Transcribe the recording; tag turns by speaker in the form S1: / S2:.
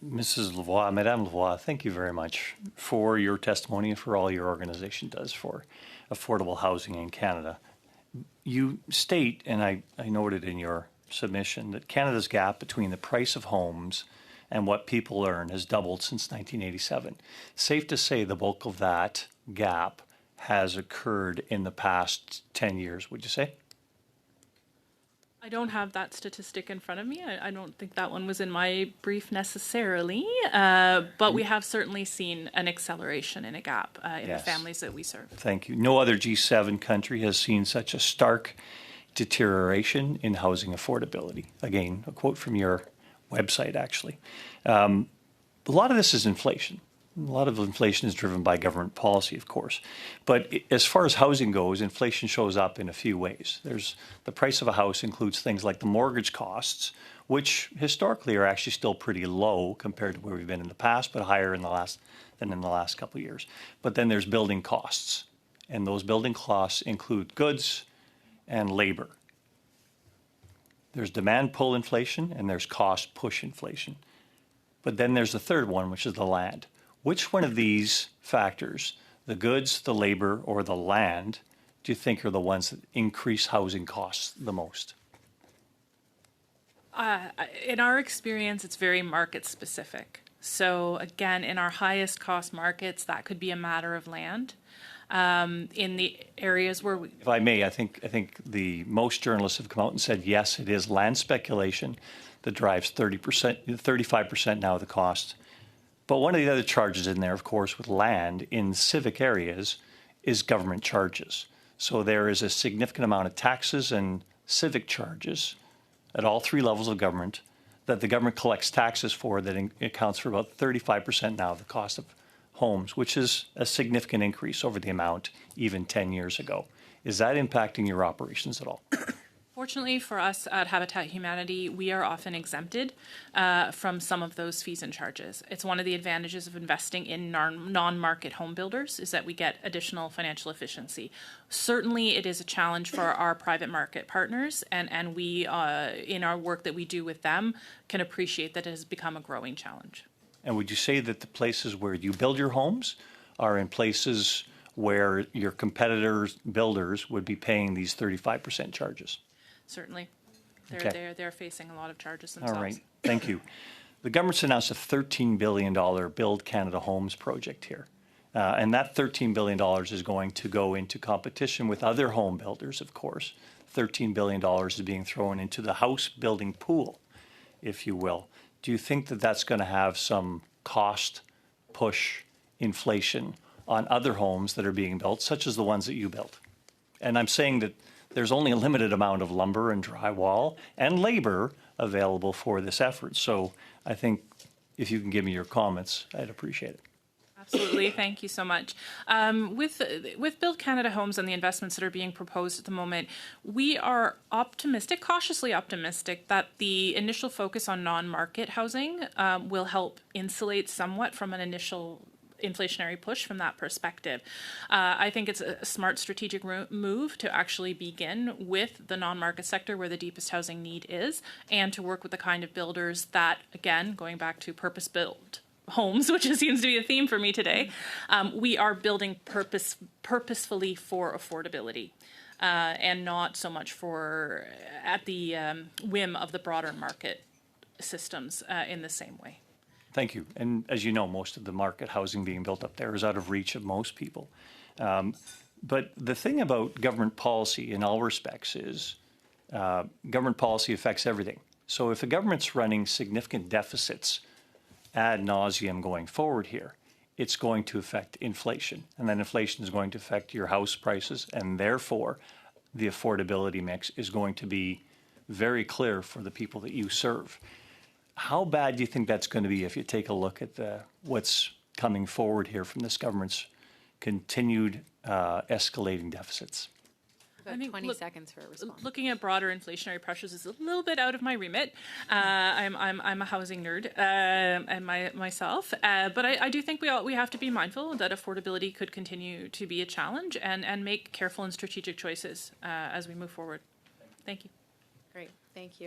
S1: Mrs. Lavoie, Madame Lavoie, thank you very much for your testimony and for all your organization does for affordable housing in Canada. You state, and I noted in your submission, that Canada's gap between the price of homes and what people earn has doubled since 1987. Safe to say the bulk of that gap has occurred in the past 10 years, would you say?
S2: I don't have that statistic in front of me. I don't think that one was in my brief necessarily, but we have certainly seen an acceleration in a gap in the families that we serve.
S1: Thank you. No other G7 country has seen such a stark deterioration in housing affordability. Again, a quote from your website, actually. A lot of this is inflation. A lot of inflation is driven by government policy, of course. But as far as housing goes, inflation shows up in a few ways. There's the price of a house includes things like the mortgage costs, which historically are actually still pretty low compared to where we've been in the past, but higher than in the last couple of years. But then there's building costs, and those building costs include goods and labor. There's demand pull inflation and there's cost push inflation. But then there's the third one, which is the land. Which one of these factors, the goods, the labor, or the land, do you think are the ones that increase housing costs the most?
S2: In our experience, it's very market specific. So again, in our highest cost markets, that could be a matter of land. In the areas where
S1: if I may, I think the most journalists have come out and said, yes, it is land speculation that drives 30%, 35% now of the cost. But one of the other charges in there, of course, with land in civic areas is government charges. So there is a significant amount of taxes and civic charges at all three levels of government that the government collects taxes for that accounts for about 35% now of the cost of homes, which is a significant increase over the amount even 10 years ago. Is that impacting your operations at all?
S2: Fortunately for us at Habitat Humanity, we are often exempted from some of those fees and charges. It's one of the advantages of investing in non-market home builders is that we get additional financial efficiency. Certainly it is a challenge for our private market partners, and we, in our work that we do with them, can appreciate that it has become a growing challenge.
S1: And would you say that the places where you build your homes are in places where your competitors, builders, would be paying these 35% charges?
S2: Certainly. They're facing a lot of charges themselves.
S1: All right. Thank you. The government's announced a $13 billion Build Canada Homes project here. And that $13 billion is going to go into competition with other home builders, of course. $13 billion is being thrown into the house building pool, if you will. Do you think that that's going to have some cost push inflation on other homes that are being built, such as the ones that you built? And I'm saying that there's only a limited amount of lumber and drywall and labor available for this effort. So I think if you can give me your comments, I'd appreciate it.
S2: Absolutely. Thank you so much. With Build Canada Homes and the investments that are being proposed at the moment, we are optimistic, cautiously optimistic, that the initial focus on non-market housing will help insulate somewhat from an initial inflationary push from that perspective. I think it's a smart strategic move to actually begin with the non-market sector where the deepest housing need is, and to work with the kind of builders that, again, going back to purpose-built homes, which seems to be a theme for me today, we are building purposefully for affordability and not so much for at the whim of the broader market systems in the same way.
S1: Thank you. And as you know, most of the market housing being built up there is out of reach of most people. But the thing about government policy in all respects is government policy affects everything. So if a government's running significant deficits ad nauseum going forward here, it's going to affect inflation. And then inflation is going to affect your house prices, and therefore the affordability mix is going to be very clear for the people that you serve. How bad do you think that's going to be if you take a look at what's coming forward here from this government's continued escalating deficits?
S3: About 20 seconds for a response.
S2: Looking at broader inflationary pressures is a little bit out of my remit. I'm a housing nerd and myself, but I do think we have to be mindful that affordability could continue to be a challenge and make careful and strategic choices as we move forward. Thank you.
S3: Great, thank you.